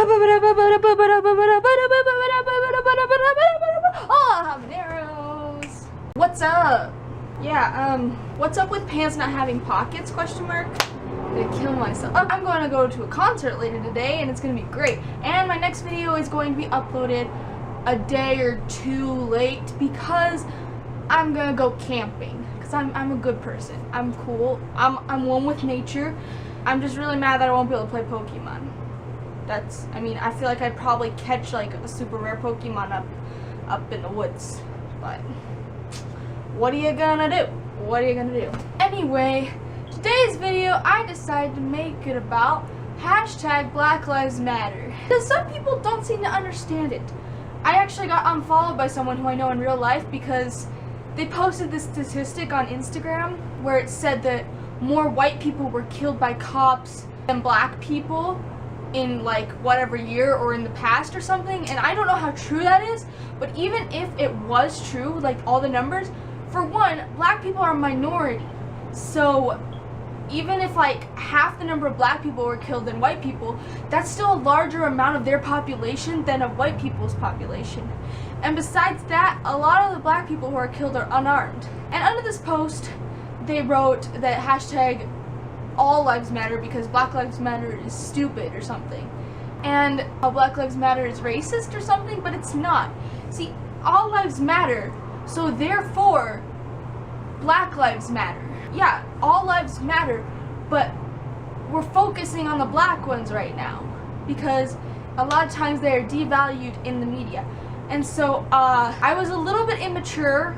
Oh, habaneros. What's up? Yeah, what's up with pants not having pockets, question mark? I'm gonna kill myself. I'm going to go to a concert later today and it's gonna be great. And my next video is going to be uploaded a day or two late because I'm gonna go camping. Because I'm a good person. I'm cool. I'm one with nature. I'm just really mad that I won't be able to play Pokemon. I mean, I feel like I'd probably catch like a super rare Pokemon up in the woods. But what are you gonna do? What are you gonna do? Anyway, today's video, I decided to make it about hashtag Black Lives Matter. Because some people don't seem to understand it. I actually got unfollowed by someone who I know in real life because they posted this statistic on Instagram where it said that more white people were killed by cops than black people in like whatever year or in the past or something, and I don't know how true that is, but even if it was true, like all the numbers, for one, black people are a minority, so even if like half the number of black people were killed than white people, that's still a larger amount of their population than of white people's population. And besides that, a lot of the black people who are killed are unarmed. And under this post, they wrote that hashtag all lives matter because Black Lives Matter is stupid or something. And Black Lives Matter is racist or something, but it's not. See, all lives matter, so therefore, Black Lives Matter. Yeah, all lives matter, but we're focusing on the black ones right now because a lot of times they are devalued in the media. And so I was a little bit immature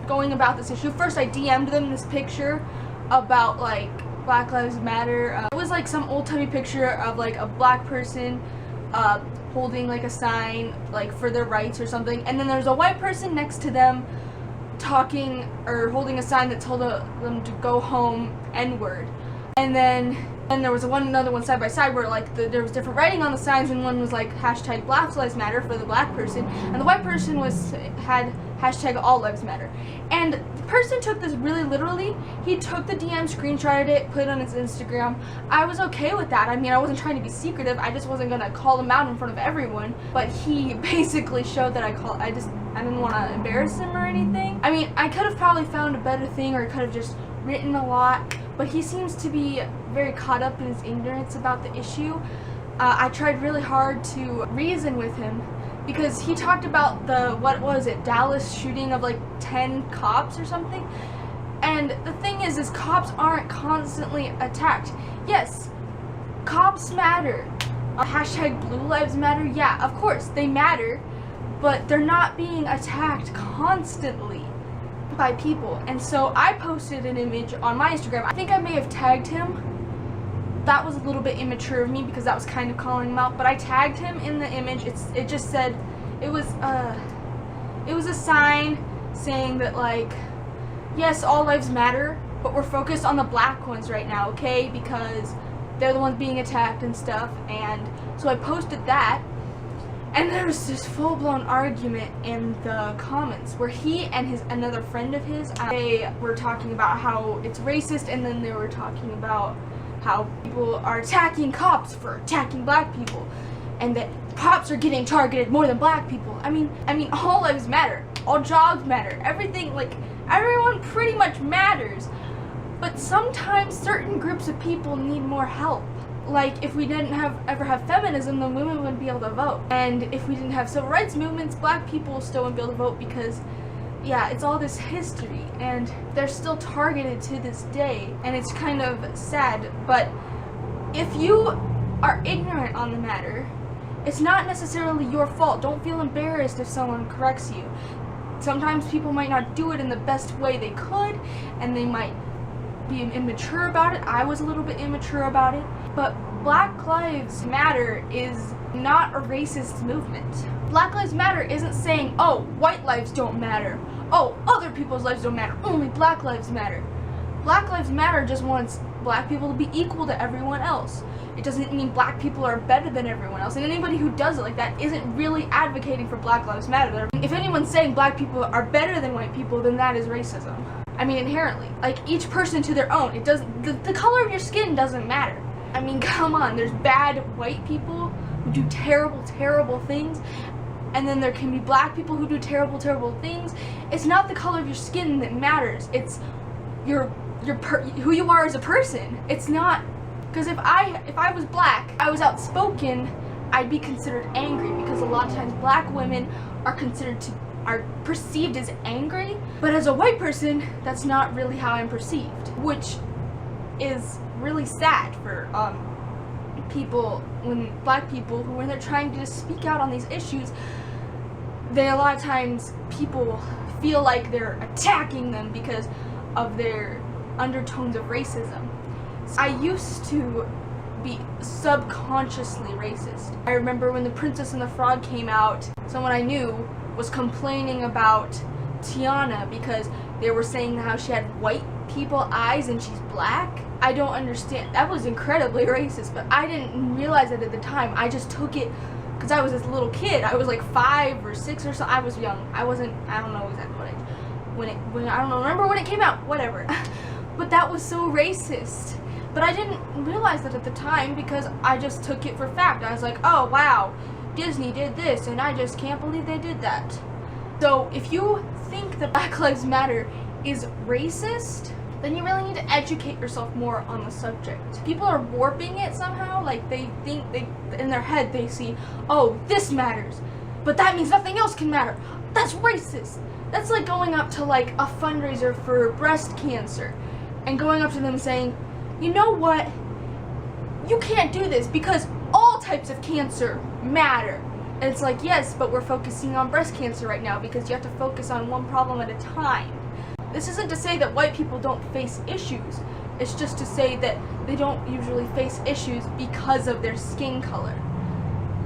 going about this issue. First, I DM'd them this picture about like Black Lives Matter. It was like some old-timey picture of like a black person holding like a sign like for their rights or something, and then there's a white person next to them talking or holding a sign that told them to go home N-word. And then there was another one side by side where like there was different writing on the signs, and one was like hashtag Black Lives Matter for the black person, and the white person had hashtag all lives matter. And the person took this really literally. He took the DM, screenshotted it, put it on his Instagram. I was okay with that. I mean, I wasn't trying to be secretive. I just wasn't gonna call him out in front of everyone. But he basically showed that I didn't want to embarrass him or anything. I mean, I could have probably found a better thing, or could have just written a lot. But he seems to be very caught up in his ignorance about the issue. I tried really hard to reason with him, because he talked about the, Dallas shooting of like 10 cops or something. And the thing is cops aren't constantly attacked. Yes, cops matter. Hashtag Blue Lives Matter, yeah, of course, they matter, but they're not being attacked constantly by people. And so I posted an image on my Instagram. I think I may have tagged him. That was a little bit immature of me because that was kind of calling him out, but I tagged him in the image. It just said, it was a sign saying that like, yes, all lives matter, but we're focused on the black ones right now, okay? Because they're the ones being attacked and stuff. And so I posted that, and there was this full-blown argument in the comments where he and another friend of his, they were talking about how it's racist, and then they were talking about how people are attacking cops for attacking black people, and that cops are getting targeted more than black people. I mean, all lives matter, all jobs matter, everything, like, everyone pretty much matters, but sometimes certain groups of people need more help. Like, if we didn't ever have feminism, then women wouldn't be able to vote. And if we didn't have civil rights movements, black people still wouldn't be able to vote because, yeah, it's all this history, and they're still targeted to this day, and it's kind of sad. But if you are ignorant on the matter, it's not necessarily your fault. Don't feel embarrassed if someone corrects you. Sometimes people might not do it in the best way they could, and they might be immature about it. I was a little bit immature about it. But Black Lives Matter is not a racist movement. Black Lives Matter isn't saying, oh, white lives don't matter. Oh, other people's lives don't matter. Only black lives matter. Black Lives Matter just wants black people to be equal to everyone else. It doesn't mean black people are better than everyone else. And anybody who does it like that isn't really advocating for Black Lives Matter. If anyone's saying black people are better than white people, then that is racism. I mean, inherently. Like, each person to their own. It doesn't, the color of your skin doesn't matter. I mean, come on, there's bad white people who do terrible, terrible things, and then there can be black people who do terrible, terrible things. It's not the color of your skin that matters. It's who you are as a person. It's not, because if I was black, I was outspoken, I'd be considered angry, because a lot of times black women are perceived as angry, but as a white person, that's not really how I'm perceived, which is really sad for black people who, when they're trying to speak out on these issues, a lot of times people feel like they're attacking them because of their undertones of racism. So I used to be subconsciously racist. I remember when The Princess and the Frog came out, someone I knew was complaining about Tiana because they were saying how she had white people eyes and she's black. I don't understand. That was incredibly racist, but I didn't realize it at the time. I just took it because I was this little kid. I was like 5 or 6 or so. I was young. I don't know exactly what age. I don't remember when it came out. Whatever. But that was so racist. But I didn't realize that at the time because I just took it for fact. I was like, oh wow, Disney did this and I just can't believe they did that. So if you think that Black Lives Matter is racist, then you really need to educate yourself more on the subject. People are warping it somehow, like they think in their head they see, oh, this matters, but that means nothing else can matter. That's racist. That's like going up to like a fundraiser for breast cancer and going up to them saying, you know what, you can't do this because all types of cancer matter. And it's like, yes, but we're focusing on breast cancer right now because you have to focus on one problem at a time. This isn't to say that white people don't face issues. It's just to say that they don't usually face issues because of their skin color.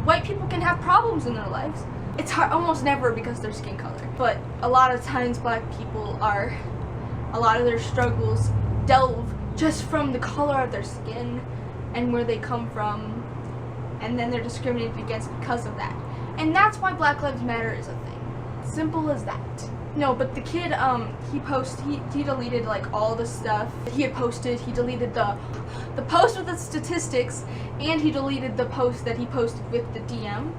White people can have problems in their lives. It's hard, almost never because of their skin color. But a lot of times black people a lot of their struggles delve just from the color of their skin and where they come from, and then they're discriminated against because of that. And that's why Black Lives Matter is a thing. Simple as that. No, but the kid, he deleted like all the stuff that he had posted. He deleted the post with the statistics, and he deleted the post that he posted with the DM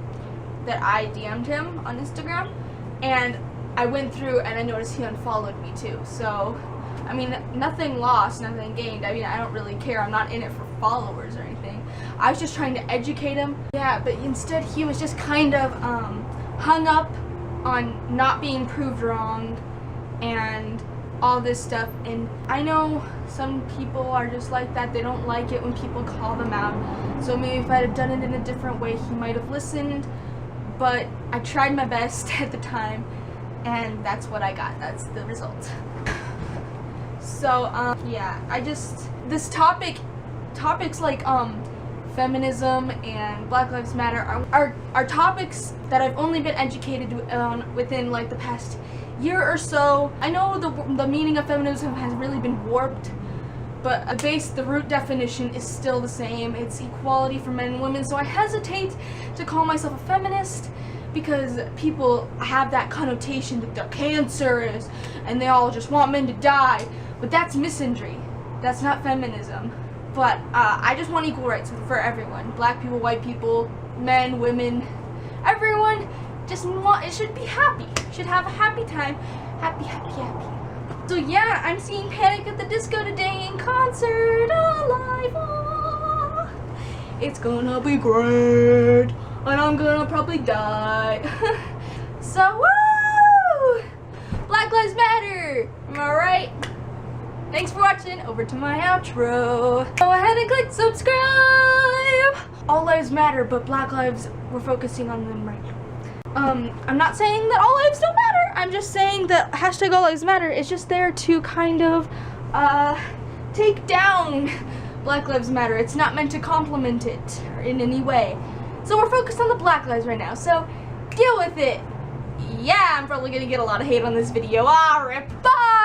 that I DM'd him on Instagram. And I went through and I noticed he unfollowed me too. So, I mean, nothing lost, nothing gained. I mean, I don't really care. I'm not in it for followers or anything. I was just trying to educate him. Yeah, but instead he was just kind of hung up on not being proved wrong and all this stuff. And I know some people are just like that. They don't like it when people call them out. So maybe if I had done it in a different way, he might have listened. But I tried my best at the time, and that's what I got. That's the result. So, yeah, this topics like, feminism and Black Lives Matter are topics that I've only been educated on within like the past year or so. I know the meaning of feminism has really been warped, but the root definition is still the same. It's equality for men and women. So I hesitate to call myself a feminist because people have that connotation that they're cancerous and they all just want men to die. But that's misandry. That's not feminism. But I just want equal rights for everyone. Black people, white people, men, women, everyone it should be happy. Should have a happy time. Happy, happy, happy. So yeah, I'm seeing Panic at the Disco today in concert, alive. Oh. It's gonna be great. And I'm gonna probably die. So woo! Black Lives Matter. Am I right? Thanks for watching. Over to my outro. Go ahead and click subscribe. All lives matter, but Black lives, we're focusing on them right now. I'm not saying that all lives don't matter. I'm just saying that hashtag all lives matter is just there to kind of take down Black Lives Matter. It's not meant to compliment it in any way. So we're focused on the Black lives right now. So deal with it. Yeah, I'm probably gonna get a lot of hate on this video. Ah, rip. Bye.